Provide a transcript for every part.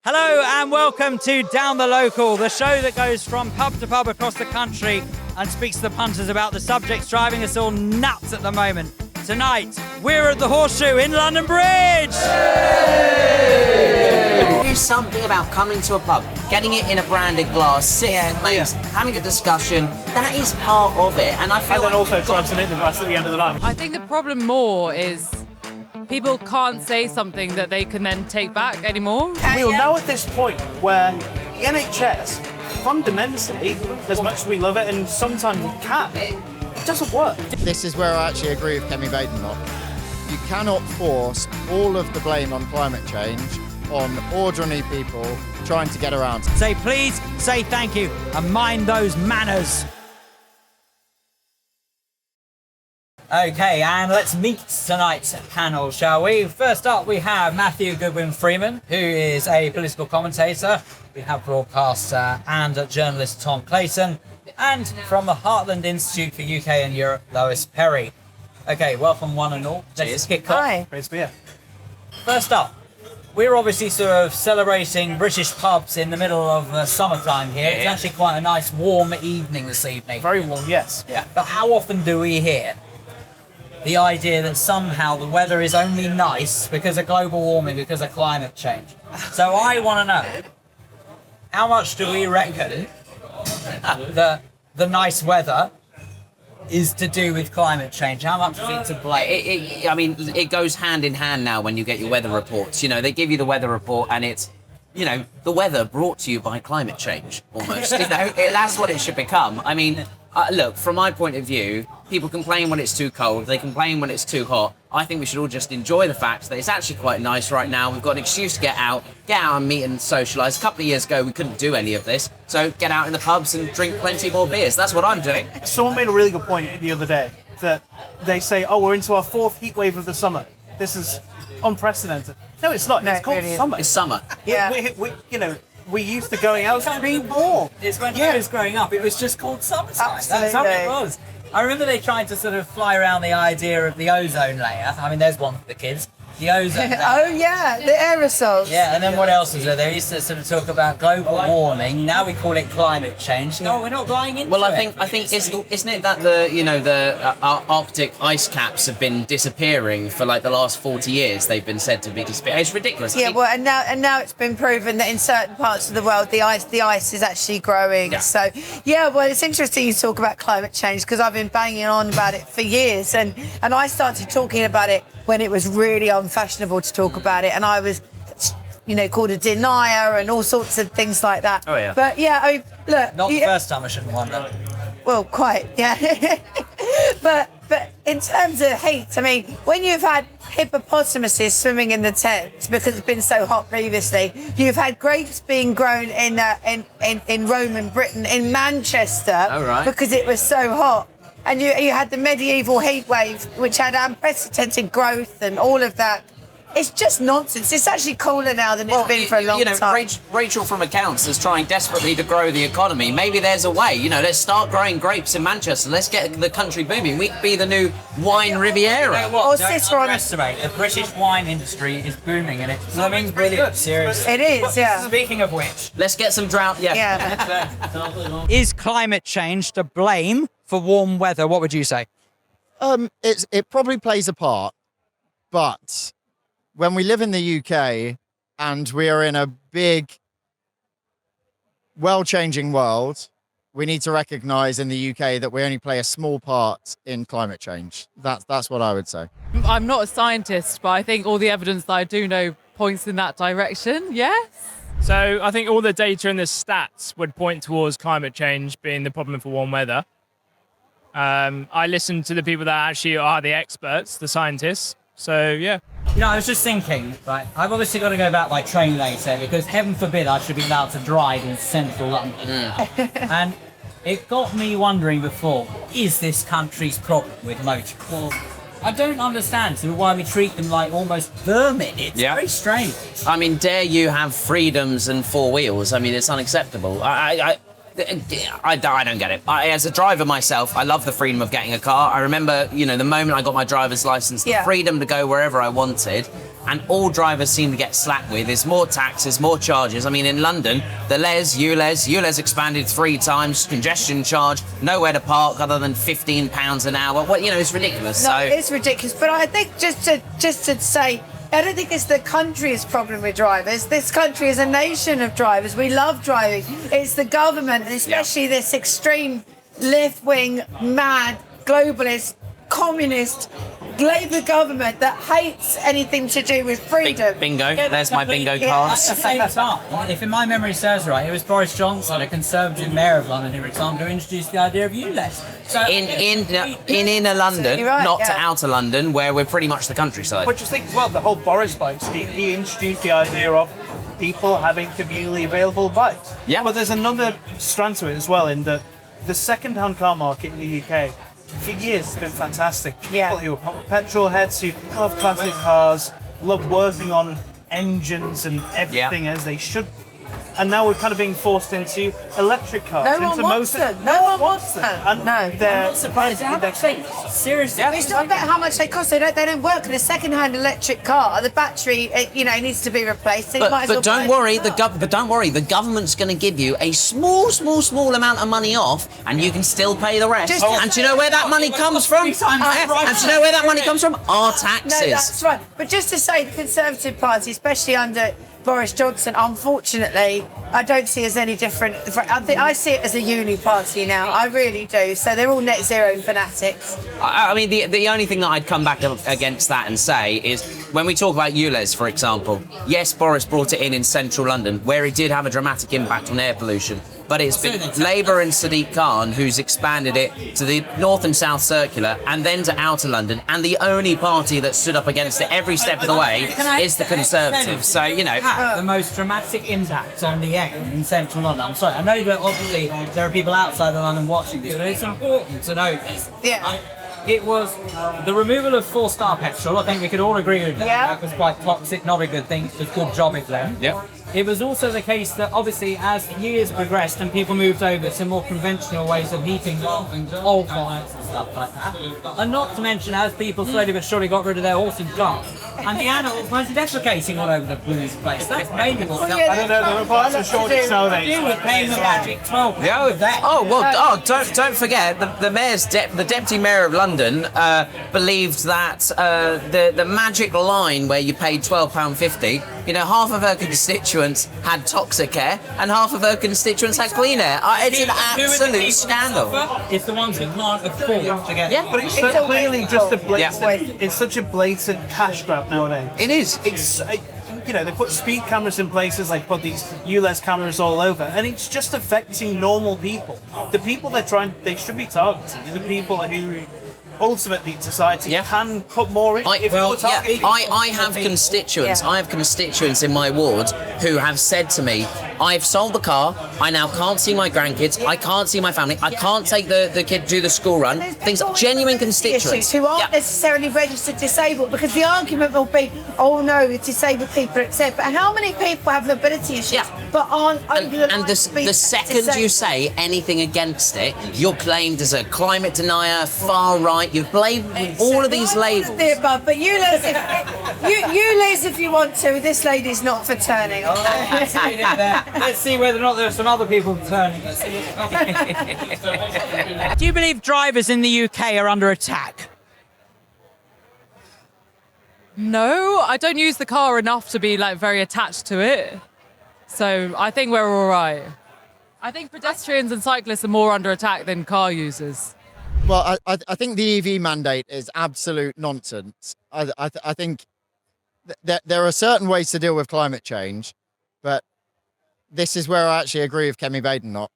Hello and welcome to Down the Local, the show that goes from pub to pub across the country and speaks to the punters about the subjects driving us all nuts at the moment. Tonight, we're at the Horseshoe in London Bridge! There's something about coming to a pub, getting it in a branded glass, sitting at mates, having a discussion. That is part of it, and I feel. And then also trying to make the bus at the end of the night. I think the problem more is people can't say something that they can then take back anymore. We're now at this point where the NHS, fundamentally, as much as we love it, and sometimes we can, it doesn't work. This is where I actually agree with Kemi Badenlock. You cannot force all of the blame on climate change on ordinary people trying to get around. Say please, say thank you, and mind those manners. Okay, and let's meet tonight's panel, shall we? First up, we have Matthew Goodwin-Freeman, who is a political commentator. We have broadcaster and journalist Tom Clayton, and from the Heartland Institute for UK and Europe, Lois Perry. Okay, welcome one and all. Let's kick off. Hi. Great to be here. First up, we're obviously sort of celebrating British pubs in the middle of the summertime here. It's actually quite a nice warm evening this evening. Very warm, yes. Yeah. But how often do we hear the idea that somehow the weather is only nice because of global warming, because of climate change? So I want to know, how much do we reckon the nice weather is to do with climate change? How much is it to blame? I mean, it goes hand in hand now when you get your weather reports. You know, they give you the weather report and it's, you know, the weather brought to you by climate change, almost. You know, that's what it should become. I mean, look, from my point of view, people complain when it's too cold, they complain when it's too hot. I think we should all just enjoy the fact that it's actually quite nice right now. We've got an excuse to get out and meet and socialise. A couple of years ago, we couldn't do any of this. So get out in the pubs and drink plenty more beers. That's what I'm doing. Someone made a really good point the other day that they say, oh, we're into our fourth heat wave of the summer. This is unprecedented. No, it's not. No, it's called it really isn't. summer. It's summer. Yeah. We're used to going out and being warm. It's when I was growing up, it was just called summertime. Absolutely. That's how it was. I remember they tried to sort of fly around the idea of the ozone layer. I mean, there's one for the kids. The ozone layer. Oh yeah, the aerosols. Yeah, and then what else was there? They used to sort of talk about global warming. Now we call it climate change. No, we're not going into Well, I it. think isn't it that the Arctic ice caps have been disappearing for like the last 40 years? They've been said to be disappearing. It's ridiculous. Yeah, well, and now it's been proven that in certain parts of the world the ice is actually growing. Yeah. So yeah, well, it's interesting you talk about climate change because I've been banging on about it for years, and I started talking about it when it was really unfashionable to talk about it, and I was, called a denier and all sorts of things like that. Oh, yeah. But yeah, I mean, look. Not the first time, I shouldn't wonder. Well, quite, yeah. but in terms of heat, I mean, when you've had hippopotamuses swimming in the Thames because it's been so hot previously, you've had grapes being grown in Roman Britain, in Manchester, Oh, right. because it was so hot. And you had the medieval heat wave, which had unprecedented growth and all of that. It's just nonsense. It's actually cooler now than it's been for a long time. Rachel from accounts is trying desperately to grow the economy. Maybe there's a way. Let's start growing grapes in Manchester. Let's get the country booming. We could be the new wine Riviera. You know what? Or Don't Cicerone. underestimate. The British wine industry is booming and it's blooming brilliant. Seriously. It is, yeah. Speaking of which, Let's get some drought. Yeah. Yeah. is climate change to blame for warm weather? What would you say? It probably plays a part, but when we live in the UK and we are in a big, well-changing world, we need to recognise in the UK that we only play a small part in climate change. That's what I would say. I'm not a scientist, but I think all the evidence that I do know points in that direction, yes? So I think all the data and the stats would point towards climate change being the problem for warm weather. I listen to the people that actually are the experts, the scientists. So, yeah. I was just thinking, right, I've obviously got to go back by train later because heaven forbid I should be allowed to drive in central London. And it got me wondering before, is this country's problem with motorcars? I don't understand why we treat them like almost vermin. It's very strange. I mean, dare you have freedoms and four wheels? I mean, it's unacceptable. I don't get it. As a driver myself, I love the freedom of getting a car. I remember, the moment I got my driver's license, the freedom to go wherever I wanted. and all drivers seem to get slapped with is more taxes, more charges. I mean, in London, the ULEZ expanded 3 times, congestion charge, nowhere to park other than £15 an hour. Well, you know, it's ridiculous. No, So it's ridiculous. But I think just to say, I don't think it's the country's problem with drivers. This country is a nation of drivers. We love driving. It's the government, and especially this extreme left-wing, mad, globalist, communist Labour government that hates anything to do with freedom. bingo. There's my bingo cards. At the same time, if in my memory serves right, it was Boris Johnson, a Conservative mayor of London, who retired, who introduced the idea of ULEZ. So In inner London, Right, not to yeah. outer London, where we're pretty much the countryside. But just think as well, the whole Boris bikes, he introduced the idea of people having communally available bikes. Yeah. But there's another strand to it as well, in that the second-hand car market in the UK for years has been fantastic. People Yeah. who are petrol heads, who love classic cars, love working on engines and everything as they should be. And now we're kind of being forced into electric cars. No one into wants them. No one wants them. And No. they're surprised how much they seriously. It's not about how much they cost. They don't work. In a second-hand electric car, the battery, needs to be replaced. So you might as well But don't buy a worry, car. but don't worry, the government's going to give you a small amount of money off, and you can still pay the rest. Just to And do you know where that money comes from? And do you know where that money comes from? Our taxes. No, that's right. But just to say, the Conservative Party, especially under Boris Johnson, unfortunately, I don't see as any different. I see it as a uni party now. I really do. So they're all net zero fanatics. I mean, the only thing that I'd come back against that and say is, when we talk about ULEZ, for example, yes, Boris brought it in central London, where it did have a dramatic impact on air pollution. But it's been Labour and Sadiq Khan who's expanded it to the North and South Circular and then to outer London. And the only party that stood up against it every step of the way is the Conservatives. So, you know. The most dramatic impact on the air in central London. I'm sorry, I know that obviously there are people outside of London watching this, but it's important to know this. Yeah. It was the removal of 4-star petrol. I think we could all agree with that. Yeah. That was quite toxic, not a good thing. It was a good job it done. Yep. It was also the case that obviously as years progressed and people moved over to more conventional ways of heating and old fires and stuff like that, and not to mention as people slowly but surely got rid of their horse and cart, and the animals were defecating all over the place. That's mainly what Well, yeah, I don't know, the reports are shortage nowadays. do with paying the magic 12. Don't forget the deputy mayor of London believed that the magic line where you paid £12.50. You know, half of her constituents had toxic air and half of her constituents had clean air. It's an absolute scandal. It's the ones who can't afford to get. Yeah, But it's It's so a clearly waste just a of- blatant. It's such a blatant cash grab nowadays. it is. It's they put speed cameras in places, like put these ULEZ cameras all over, and it's just affecting normal people. The people they should be targeting. The people who ultimately society can put more in. I have Yeah. constituents. I have constituents in my ward who have said to me, "I've sold the car. I now can't see my grandkids. I can't see my family. I can't take the kid to the school run." Things, genuine constituents who aren't necessarily registered disabled, because the argument will be, oh no, disabled people accept. But how many people have mobility issues but aren't over the line And to be the second you disabled? say anything against it, you're claimed as a climate denier, far right. You've blamed all of these labels. The above, but you lose if you want to. This lady's not for turning. Let's see whether or not there are some other people turning. Do you believe drivers in the UK are under attack? No, I don't use the car enough to be very attached to it. So I think we're all right. I think pedestrians and cyclists are more under attack than car users. Well, I think the EV mandate is absolute nonsense. I think that there are certain ways to deal with climate change, but this is where I actually agree with Kemi Badenoch.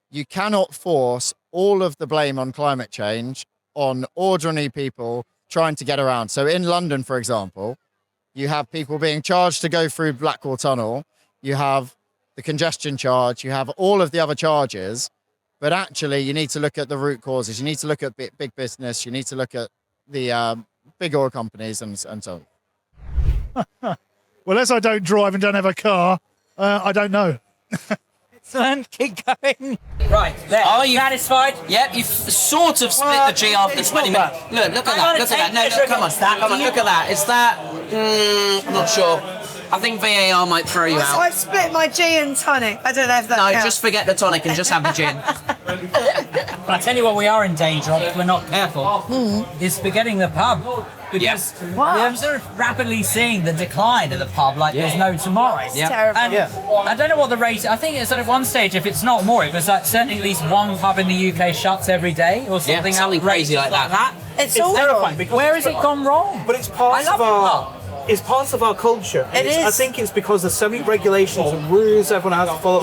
You cannot force all of the blame on climate change on ordinary people trying to get around. So in London, for example, you have people being charged to go through Blackwall Tunnel. You have the congestion charge. You have all of the other charges. But actually, you need to look at the root causes. You need to look at big business. You need to look at the big oil companies and so on. Well, as I don't drive and don't have a car, I don't know. Excellent. Keep going. Right. There. Are you satisfied? Yep, you've sort of split the G after 20 minutes. Look at that. Look at that. No, come on. Come on, look at that. Is that... I'm not sure. I think VAR might throw you out. I've split my gin and tonic. I don't know if that No, counts. just forget the tonic and just have the gin. I tell you what, we are in danger of if we're not careful. Is forgetting the pub. Because we're sort of rapidly seeing the decline of the pub like there's no tomorrow. It's terrible. And I don't know what the rate. I think it's at one stage, if it's not more, it was like certainly at least one pub in the UK shuts every day or something. Something crazy like that. It's It's awful. terrifying because Where has it gone wrong? But it's part I of love our. It's part of our culture. It is. I think it's because there's so many regulations and rules everyone has to follow.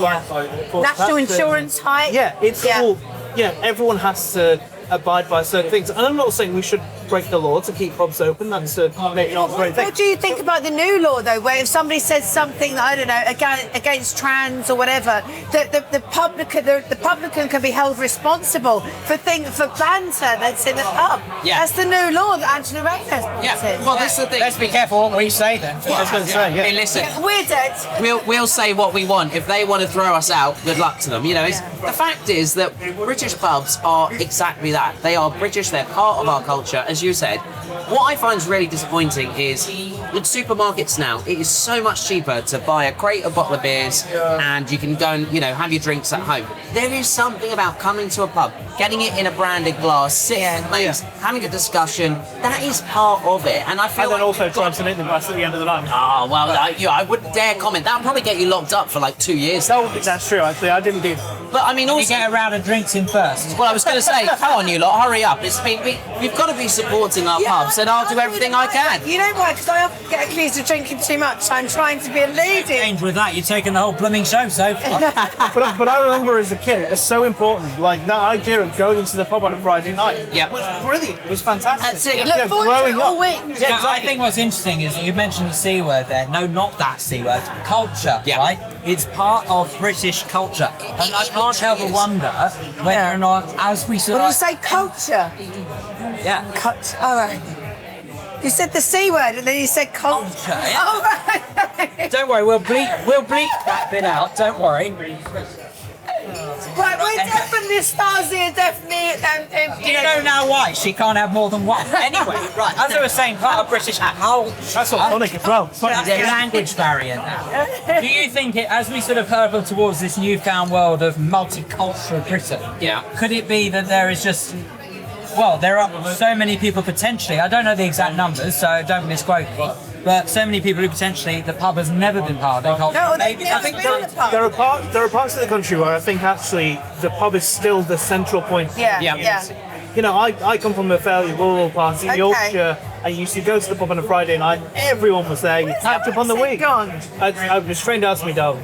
National insurance hike. Yeah, it's all. Yeah, everyone has to abide by certain things. And I'm not saying we should break the law to keep pubs open. That's maybe not a great thing. What do you think about the new law, though, where if somebody says something, I don't know, against trans or whatever, the publican can be held responsible for banter that's in the pub? Yeah. That's the new law that Angela Rayner has. Yeah, well, that's the thing. Let's be careful what we say then. I was going to say, Hey, listen. We're dead. We'll say what we want. If they want to throw us out, good luck to them. You know, the fact is that British pubs are exactly that. They are British. They're part of our culture, as you said. What I find really disappointing is with supermarkets now, it is so much cheaper to buy a crate of bottle of beers and you can go and have your drinks at home. There is something about coming to a pub, getting it in a branded glass, sitting with mates, having a discussion. That is part of it, and I feel. and then like also trying to make the glass at the end of the night. Oh well, I wouldn't dare comment. That would probably get you locked up for like 2 years. That's true. Actually, I didn't do that. But I mean, You also. get a round of drinks in first. Well, I was going to say, come on, you lot, hurry up. We've got to be supporting our pubs, and I'll do everything I can. You know why? Because I often get accused of drinking too much. I'm trying to be a lady. Change with that, you're taking the whole blooming show so far. But I remember as a kid, it's so important. Like that idea of going into the pub on a Friday night. Yeah. It was brilliant. It was fantastic. That's it. Look forward to it growing all up. week. Yeah, I think what's interesting is that you mentioned the C word there. No, not that C word. Culture, right? It's part of British culture. And I can't help but wonder whether or not, as we sort What of... did you say? Culture. Yeah. Cut. All right. You said the C word and then you said culture. Yeah. Oh, right. Don't worry, we'll bleep that bit out. Don't worry. Right, we're definitely stars here, definitely. Do you know now why she can't have more than one? Anyway, right, as I was saying, part of British culture. That's all funny as well. There's a language barrier now. Do you think as we sort of hurtle towards this newfound world of multicultural Britain, could it be that there is just, well, there are so many people potentially, I don't know the exact numbers, so don't misquote me, but so many people who potentially the pub has never been part of their culture. No, Maybe, I think been on the pub. There are parts of the country where I think actually the pub is still the central point. Yeah. You know, I come from a fairly rural part in Yorkshire. I used to go to the pub on a Friday night. Everyone was there. You catch up on the week. I was trained out to me, darling.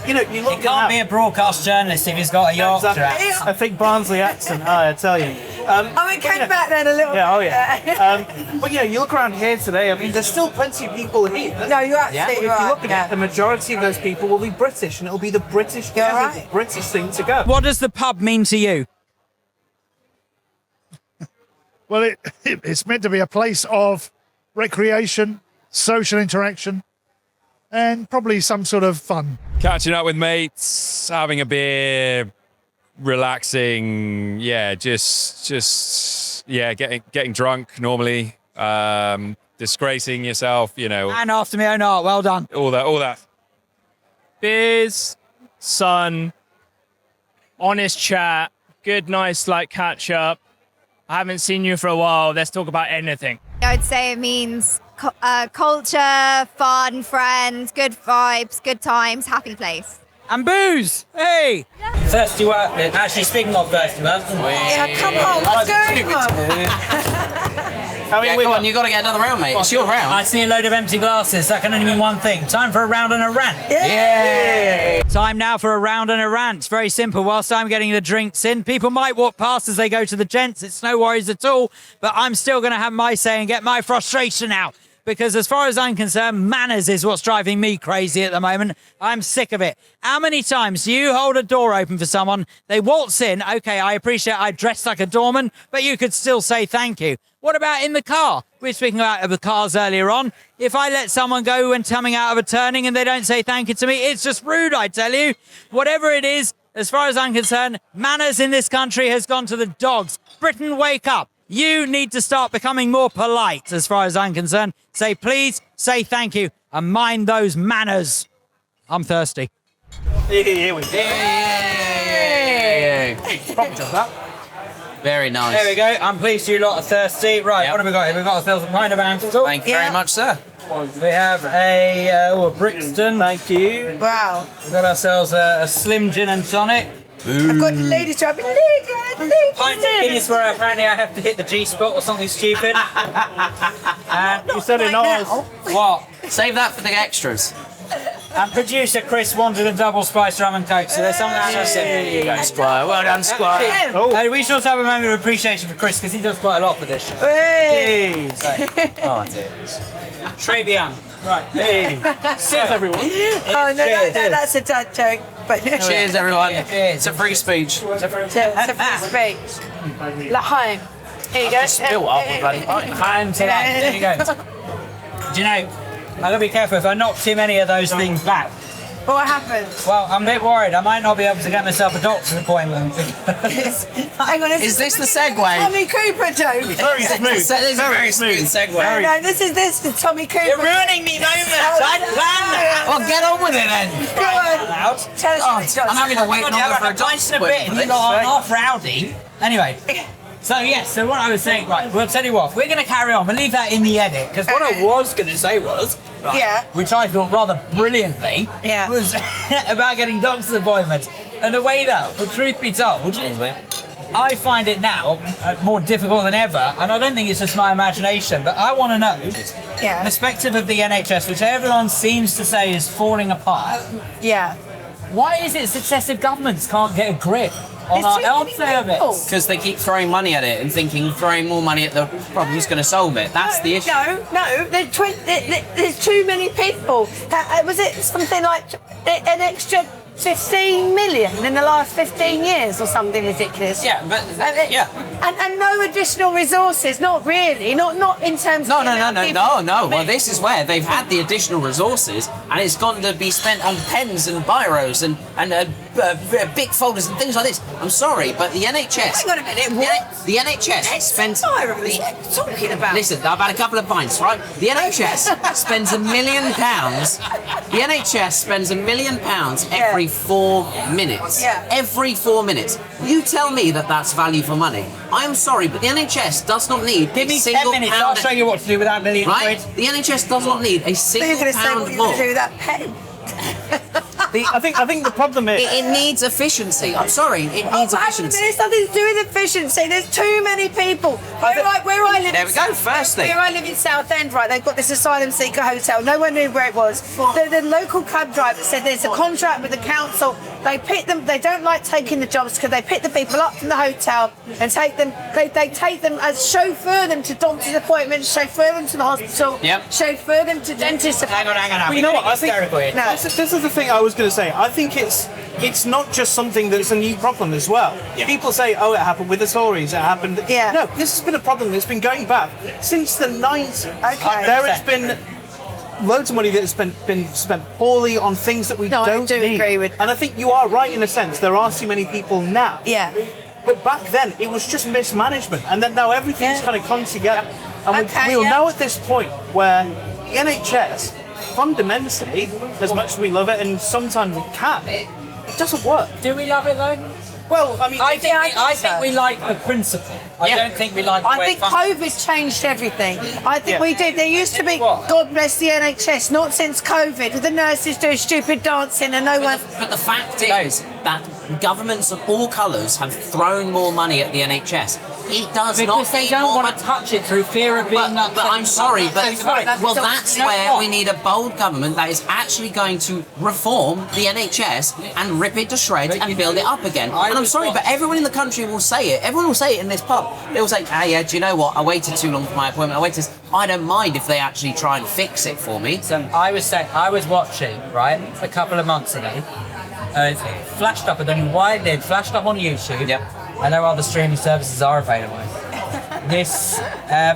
You know, you look He can't be a broadcast journalist if he's got a Yorkshire accent. I think Barnsley accent. I tell you. It came back then a little Yeah, oh bit. yeah. But yeah, you look around here today. I mean, there's still plenty of people here. No, you're absolutely If you right. look at it, the majority of those people will be British, and it'll be the British thing to go. What does the pub mean to you? Well, it's meant to be a place of recreation, social interaction, and probably some sort of fun. Catching up with mates, having a beer, relaxing, just getting drunk normally, disgracing yourself, And after me own art, well done. all that. Beers, sun, honest chat, good, nice, catch up. I haven't seen you for a while. Let's talk about anything. I'd say it means culture, fun, friends, good vibes, good times, happy place. And booze! Hey! Thirsty work. Actually, speaking of thirsty work. Yeah, come on, what's going on? I mean, come on, you got to get another round, mate. It's your round. I see a load of empty glasses. That can only mean one thing. Time for a round and a rant. Yeah. Time now for a round and a rant. It's very simple. Whilst I'm getting the drinks in, people might walk past as they go to the gents. It's no worries at all. But I'm still going to have my say and get my frustration out. Because as far as I'm concerned, manners is what's driving me crazy at the moment. I'm sick of it. How many times do you hold a door open for someone, they waltz in, okay, I appreciate I dressed like a doorman, but you could still say thank you. What about in the car? we were speaking about the cars earlier on. If I let someone go when coming out of a turning and they don't say thank you to me, it's just rude, I tell you. Whatever it is, as far as I'm concerned, manners in this country has gone to the dogs. Britain, wake up. You need to start becoming more polite, as far as I'm concerned. Say please, say thank you, and mind those manners. I'm thirsty. Here we go. Yay! Probably does that. Very nice. There we go. I'm pleased you lot are thirsty. Right, what have we got here? We've got ourselves a pint of Amstel. Thank you very much, sir. We have a Brixton. Thank you. Wow. We've got ourselves a Slim Gin and Tonic. I've got the ladies driving. Pint of Guinness where apparently I have to hit the G-spot or something stupid. And You said it ours. what? Save that for the extras. And producer Chris wanted a double spice rum and coke, so there's something else. There you go, Squire. Well done, Squire. Oh. And we should also have a moment of appreciation for Chris because he does quite a lot for this show. Hey. Oh, dear. Très bien. Right. Hey. Cheers, everyone. Oh, no, that's a dad joke. But Cheers, everyone. Cheers. It's a free speech. It's a free speech. L'chaim. Here you go. Spill up, bloody And to that. There you go. Do you know, I've got to be careful if I knock too many of those things back. What happens? Well, I'm a bit worried. I might not be able to get myself a doctor's appointment. Hang on, Is this the segue? Tommy Cooper joke. Very smooth. This is a very smooth segue. No, this is the Tommy Cooper. You're ruining me moments. I planned that. Well, get on with it then. Go on. Loud. Tell us. I'm having to wait God, longer yeah, for a but nice and a doctor's bit. You appointment. lot are half rowdy. Anyway. So yes, so what I was saying, right, we'll tell you what, we're going to carry on, we'll leave that in the edit, because what I was going to say was, right, Yeah. which I thought rather brilliantly, Yeah. was about getting doctor's appointments. And the way that, the truth be told, I find it now more difficult than ever, and I don't think it's just my imagination, but I want to know, Yeah. perspective of the NHS, which everyone seems to say is falling apart, Yeah. why is it successive governments can't get a grip on There's our too health many people. service? Because they keep throwing money at it and thinking throwing more money at the problem is going to solve it. That's the issue. No, there's too many people. Was it something like an extra 15 million in the last 15 years or something ridiculous? Yeah, but yeah. And no additional resources, not really, not in terms No. of... Well, this is where they've had the additional resources, and it's gone to be spent on pens and biros and big folders and things like this. I'm sorry, but the NHS. Hang on a minute, what? The NHS spends. What are you talking about? Listen, I've had a couple of pints, right? The NHS spends £1 million. The NHS spends £1 million every 4 minutes. Yeah. Every 4 minutes. You tell me that that's value for money. I'm sorry, but the NHS does not need Give a me 10 single minutes, pound. I'll show you what to do with that million Right? quid. The NHS does not need a You're single going to say what pound you're more. going to do with that pen. I think the problem is It needs efficiency. I'm sorry, it needs efficiency. There's nothing to do with efficiency. There's too many people. Where I live. There we go, firstly. Where I live in Southend, right? They've got this asylum seeker hotel. No one knew where it was. The local cab driver said there's a contract with the council. They pick them. They don't like taking the jobs because they pick the people up from the hotel and take them. They take them as chauffeur them to doctor's appointments, chauffeur them to the hospital, Yep. chauffeur them to dentist appointments. Hang on. But you know what? I think No. this is the thing I was going to say. I think it's not just something that's a new problem as well. People say, "Oh, it happened with the Tories. It happened." Yeah. No, this has been a problem that's been going back since the 90s. Okay. There has been loads of money that has been spent poorly on things that we No, I don't do need. agree with- And I think you are right in a sense. There are too many people now. Yeah. But back then, it was just mismanagement, and then now everything's Yeah. kind of come together. And Okay, we're yeah. now at this point where the NHS, fundamentally, as much as we love it, and sometimes we can, it doesn't work. Do we love it though? Well, I mean, I think so. we like the principle. I don't think we like the I way think it functions. COVID's changed everything. I think Yeah. we did. There used to be, What? God bless the NHS, not since COVID, with the nurses doing stupid dancing and no one. But the fact is that governments of all colours have thrown more money at the NHS. It does not Because they need don't more want money. to touch it through fear of being But I'm sorry, but well, that's You know where what? we need a bold government that is actually going to reform the NHS and rip it to shreds and build it up again. And I'm sorry, but everyone in the country will say it. Everyone will say it in this pub. They will say, "Ah, yeah, do you know what? I waited too long for my appointment. I don't mind if they actually try and fix it for me." So I was watching, right, a couple of months ago. It flashed up, I don't know why it did, flashed up on YouTube. Yep. I know other streaming services are available. This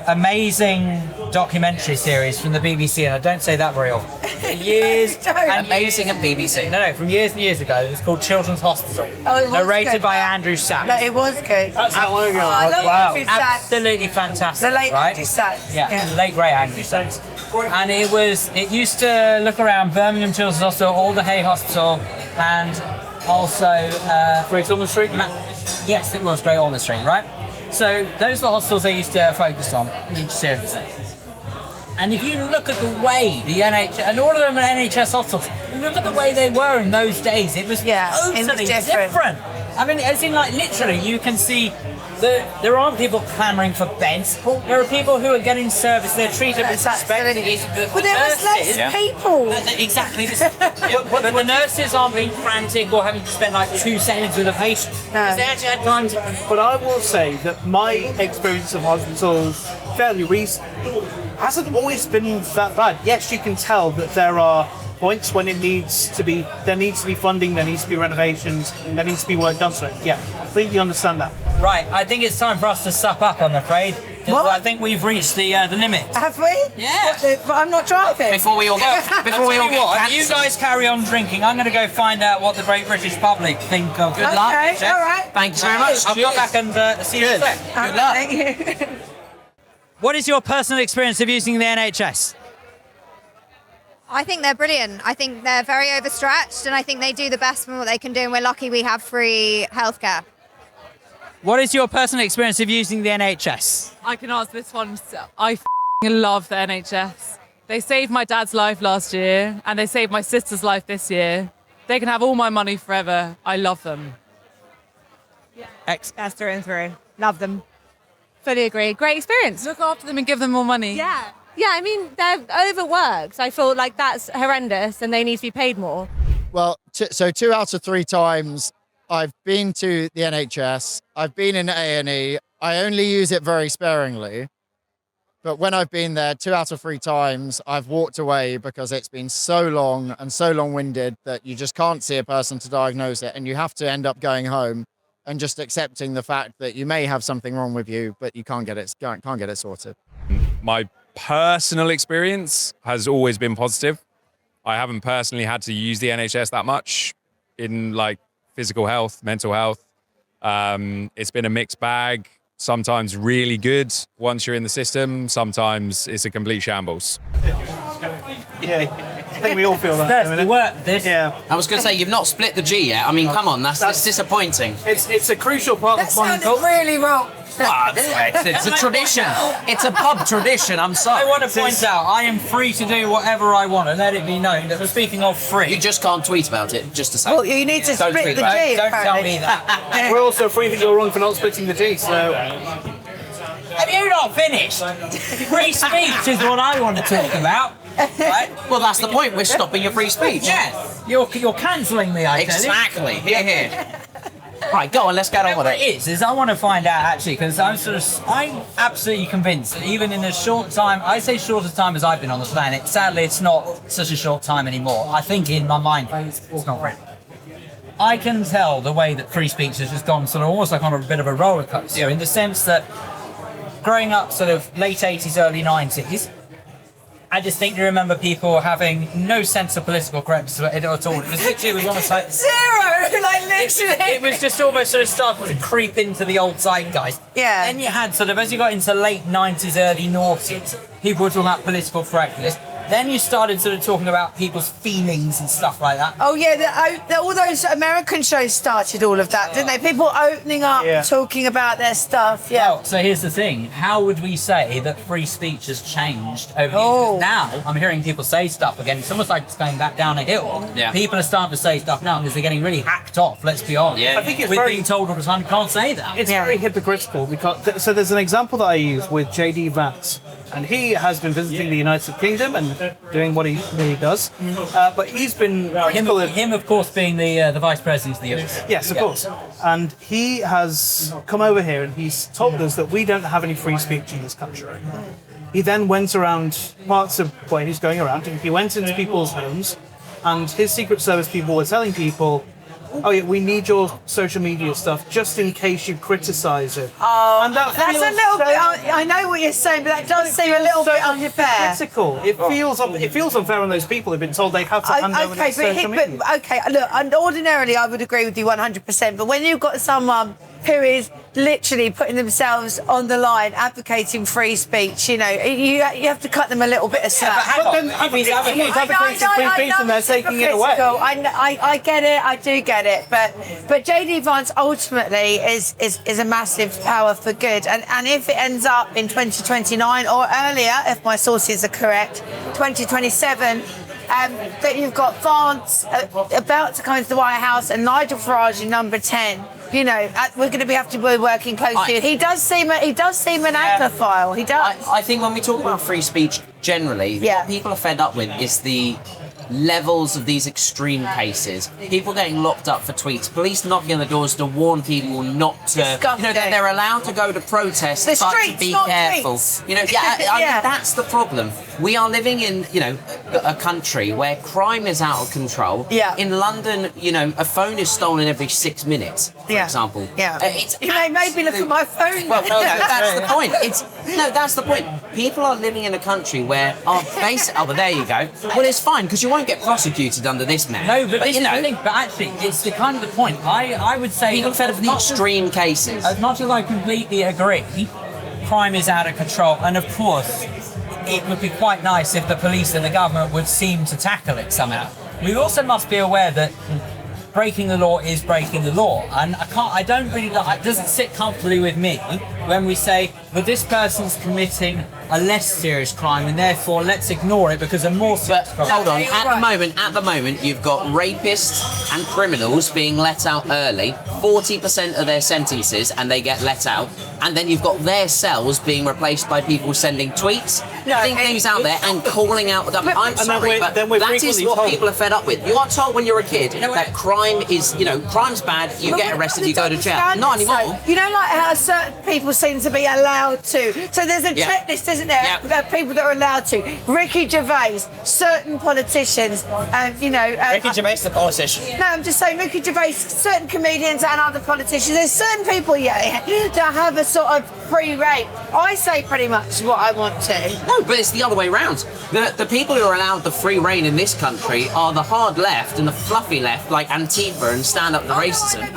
amazing documentary series from the BBC, and I don't say that very often. For years and Amazing at BBC. no, from years and years ago. It was called Children's Hospital. Oh, it was narrated good. by Andrew Sachs. No, it was good. That's how long ago. Oh, I love Wow, Andrew Sachs. absolutely fantastic. The late right? Andrew Sachs. Yeah, the late great Andrew Sachs. And it used to look around Birmingham Children's Hospital, Alder Hay Hospital, and also Great Ormond Street. yes, it was Great Ormond Street, right? So those are the hospitals they used to focus on each series. And if you look at the way the NHS, and all of them are NHS hospitals, you look at the way they were in those days, it was totally different. I mean, as in, like, literally, you can see that there aren't people clamouring for beds. There are people who are getting service, they're treated with respect. Well, there was less people. Exactly. But the nurses aren't being frantic or having to spend like 2 seconds with a patient. No. They actually had time to... But I will say that my experience of hospitals fairly recent hasn't always been that bad. Yes, you can tell that there are points when there needs to be funding, there needs to be renovations, there needs to be work done to it. Yeah, completely understand that. Right, I think it's time for us to sup up, I'm afraid. 'Cause What? I think we've reached the limit. Have we? Yeah. But I'm not driving. Before we all get I'll tell you what, you cancelled. guys carry on drinking. I'm going to go find out what the Great British public think of. Good luck. Okay, Jeff. all right. Thanks very much. I'll come back and see you soon. Good luck. Thank you. What is your personal experience of using the NHS? I think they're brilliant. I think they're very overstretched, and I think they do the best from what they can do, and we're lucky we have free healthcare. What is your personal experience of using the NHS? I can answer this one. I love the NHS. They saved my dad's life last year, and they saved my sister's life this year. They can have all my money forever. I love them. X. That's through and through. Love them. Fully agree. Great experience. Look after them and give them more money. Yeah. Yeah, I mean, they're overworked. I feel like that's horrendous and they need to be paid more. Well, so 2 out of 3 times I've been to the NHS. I've been in A&E. I only use it very sparingly. But when I've been there 2 out of 3 times, I've walked away because it's been so long and so long-winded that you just can't see a person to diagnose it. And you have to end up going home and just accepting the fact that you may have something wrong with you, but you can't get it sorted. My personal experience has always been positive. I haven't personally had to use the NHS that much in like physical health, mental health. It's been a mixed bag. Sometimes really good once you're in the system. Sometimes it's a complete shambles. Yeah, I think we all feel that. Thirsty work, this. Yeah, I was going to say, you've not split the G yet. I mean, come on, that's disappointing. it's a crucial part That of modern sounded culture. really wrong. It's a tradition. It's a pub tradition. I'm I sorry. want to point out, I am free to do whatever I want, and let it be known that speaking of free, You just can't tweet about it, just to say. Well, you need to Don't split tweet the about G, don't tell apparently. me that. We're also free that you're wrong for not splitting the G, so... Have you not finished? Free speech is what I want to talk about. Right? Well, that's the point. We're stopping your free speech. Yes. You're cancelling me, I tell you. Exactly. Here. Right, go on. Let's get on with What it it. is I want to find out actually, because I'm absolutely convinced that even in a short time, I say shortest time as I've been on the planet, sadly it's not such a short time anymore. I think in my mind it's not really. I can tell the way that free speech has just gone sort of almost like on a bit of a roller coaster, in the sense that growing up sort of late 80s, early 90s, I distinctly remember people having no sense of political correctness at all. It was literally, almost like... Zero! Like, literally. It was just almost sort of starting to creep into the old zeitgeist. Yeah. Then you had sort of, as you got into late 90s, early noughties, people were talking about political correctness. Then you started sort of talking about people's feelings and stuff like that. Oh yeah, all those American shows started all of that, didn't they? People opening up, talking about their stuff. Yeah. Well, so here's the thing. How would we say that free speech has changed over the years? Now, I'm hearing people say stuff again. It's almost like it's going back down a hill. Yeah. People are starting to say stuff now because they're getting really hacked off, let's be honest. Yeah. I think it's We're very... being told all the time, you can't say that. It's very hypocritical because so there's an example that I use with JD Vance, and he has been visiting the United Kingdom and doing what he does, but he's been critical of Him, of course, being the Vice President of the US. yes, of course, and he has come over here and he's told us that we don't have any free speech in this country. He then went around parts of where he's going around, and he went into people's homes, and his Secret Service people were telling people, oh yeah, we need your social media stuff just in case you criticise it. Oh, And that that's a feels little so- bit. I know what you're saying, but that does seem a little bit unfair. Critical. It feels unfair on those people who've been told they have to hand over their social media. Okay, look, and ordinarily I would agree with you 100%, but when you've got someone who is literally putting themselves on the line, advocating free speech, you have to cut them a little bit of slack. But then if he's advocating free speech and they're taking it away. I get it, I do get it, but JD Vance ultimately is a massive power for good, and if it ends up in 2029 or earlier, if my sources are correct, 2027. That you've got Vance about to come into the White House and Nigel Farage in number 10. We're going to have to be working closely. He does seem an Anglophile. He does. I think when we talk about free speech generally, what people are fed up with is the levels of these extreme cases. People getting locked up for tweets, police knocking on the doors to warn people not to. Disgusting. They're allowed to go to protests, The but to streets, be not careful. tweets. I mean, that's the problem. We are living in, a country where crime is out of control. Yeah. In London, a phone is stolen every 6 minutes, for example. Yeah. It's You may maybe look at my phone. well, no, that's the point. That's the point. People are living in a country where our base. Oh, well, there you go. Well, it's fine because you won't get prosecuted under this man. No, but this is the thing. But actually, it's the kind of the point. I would say People fed up with the extreme cases. As much as I completely agree, crime is out of control, and of course, it would be quite nice if the police and the government would seem to tackle it somehow. We also must be aware that breaking the law is breaking the law, and I don't really like. It doesn't sit comfortably with me when we say, well, this person's committing a less serious crime, and therefore let's ignore it because a more serious crime. Hold on. At the moment, you've got rapists and criminals being let out early. 40% of their sentences, and they get let out. And then you've got their cells being replaced by people sending tweets, putting things out there, and calling out the government. I'm sorry, but that is what people are fed up with. You are told when you're a kid that crime is, crime's bad. You get arrested, you go to jail. Not anymore. Like how certain people seem to be allowed to. So there's a checklist, isn't there, of people that are allowed to. Ricky Gervais, certain politicians, Ricky Gervais, the politician. No, I'm just saying Ricky Gervais, certain comedians and other politicians. There's certain people, that have a sort of free reign. I say pretty much what I want to. No, but it's the other way around. The people who are allowed the free reign in this country are the hard left and the fluffy left, like Antifa and Stand Up to Racism.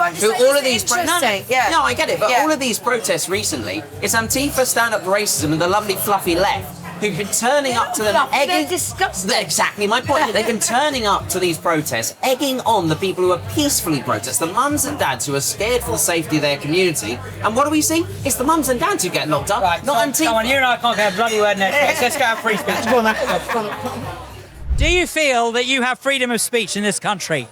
No, I get it, but all of these protests recently, it's Antifa, Stand Up to Racism, and the lovely fluffy left who've been turning up to them, They're disgusting. Exactly my point. They've been turning up to these protests, egging on the people who are peacefully protesting, the mums and dads who are scared for the safety of their community. And what do we see? It's the mums and dads who get locked up, not Antifa. Come on, you and I can't get a bloody word next. Let's go have free speech. Go on, Do you feel that you have freedom of speech in this country?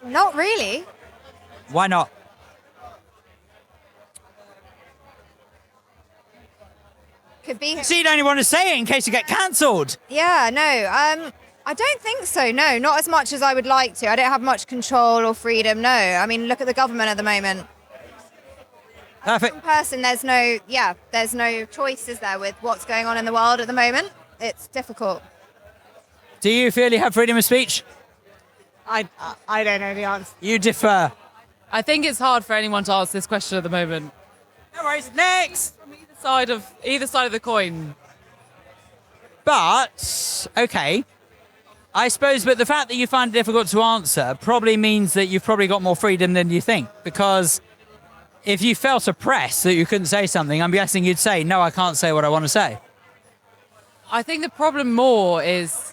Not really. Why not? Could be. So you don't even want to say it in case you get cancelled. Yeah, no. I don't think so. No, not as much as I would like to. I don't have much control or freedom. No. I mean, look at the government at the moment. Perfect. As a person, there's no choice, is there, with what's going on in the world at the moment? It's difficult. Do you feel you have freedom of speech? I don't know the answer. You defer. I think it's hard for anyone to answer this question at the moment. No worries. Next. Either side of the coin. But, okay. I suppose, but the fact that you find it difficult to answer probably means that you've probably got more freedom than you think. Because if you felt oppressed that you couldn't say something, I'm guessing you'd say, no, I can't say what I want to say. I think the problem more is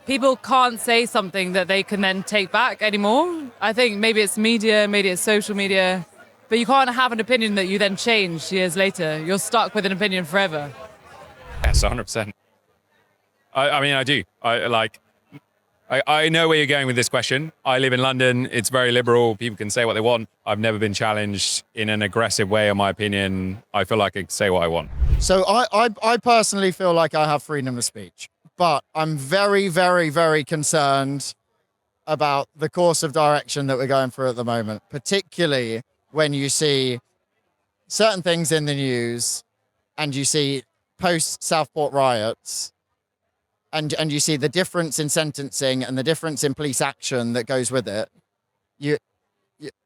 people can't say something that they can then take back anymore. I think maybe it's media, maybe it's social media, but you can't have an opinion that you then change years later. You're stuck with an opinion forever. Yes, 100%. I mean, I do. I know where you're going with this question. I live in London. It's very liberal. People can say what they want. I've never been challenged in an aggressive way, in my opinion. I feel like I can say what I want. So I personally feel like I have freedom of speech, but I'm very, very, very concerned about the course of direction that we're going through at the moment, particularly when you see certain things in the news and you see post Southport riots, and you see the difference in sentencing and the difference in police action that goes with it,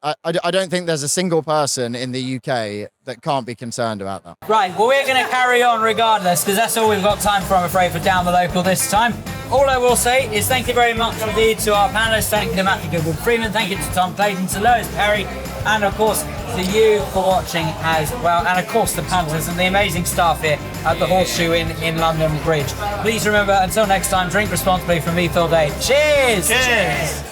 I don't think there's a single person in the UK that can't be concerned about that. Right, well, we're going to carry on regardless, because that's all we've got time for, I'm afraid, for Down the Local this time. All I will say is thank you very much indeed to our panellists. Thank you to Matthew Goodwin-Freeman, thank you to Tom Clayton, to Lois Perry, and of course to you for watching as well, and of course the Punters and the amazing staff here at the Horseshoe in London Bridge. Please remember, until next time, drink responsibly from me, Phil Day. Cheers! Cheers!